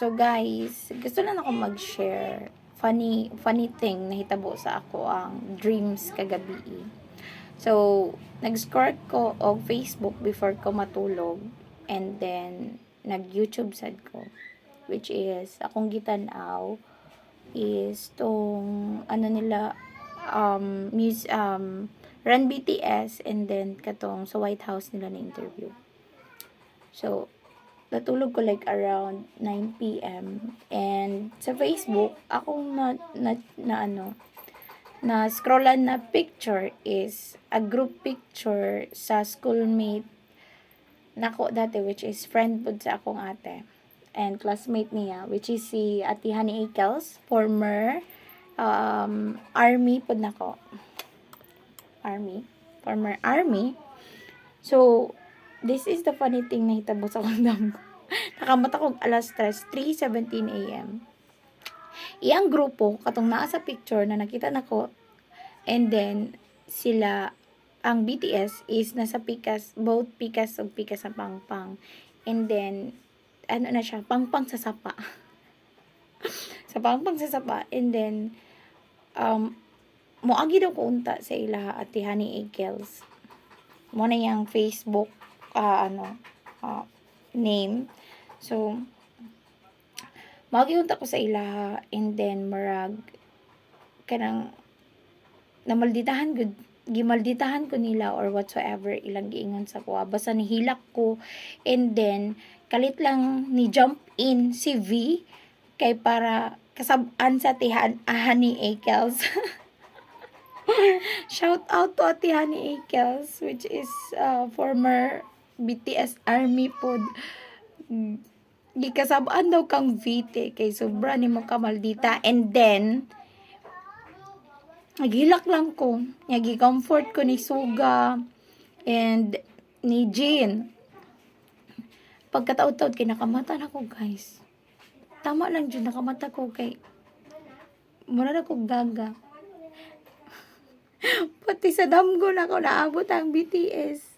So guys, gusto lang ako mag-share funny thing na hitabo sa ako ang dreams kagabi. So, nag-scroll ko og Facebook before ko matulog, and then nag-YouTube sad ko, which is akong gitanaw is tong ano nila Run BTS, and then katong sa White House nila na interview. So, natulog ko like around 9 p.m. And sa Facebook, akong na scrollan na picture is a group picture sa schoolmate nako dati, which is friend pud sa akong ate and classmate niya, which is si Ate Honey Akels, former army pud nako. Former army. So, this is the funny thing na hitabo sa kondam ko. Nakamata ko alas 3:17 a.m. Iyang grupo, katong naa sa picture na nakita nako, and then sila, ang BTS is nasa Pikas, both Pikas ug Pikas sa Pangpang. And then, ano na siya, Pangpang sa Sapa. Sa Pangpang sa Sapa. And then, moagi daw ko unta sa ila Ate Honey Akels. Mo na yung Facebook name. So, magiunta ko sa ila, and then marag kanang gimalditahan ko nila or whatsoever ilang giingon sa ko. Basta nihilak ko, and then kalit lang ni jump in si V kay para kasab-an sa tihan Honey Akels. Shout out to Ate Honey Akels, which is former BTS army pod. Gikasabaan daw kang VT kay sobra ni mo kamaldita, and then naghilak lang ko, nagi-comfort ko ni Suga and ni Jean. Pagkataod-taod kay nakamata na ko, guys. Tama lang dyan, nakamata ko kay mura na ko gaga. Pati sa damgo na ko naabot ang BTS.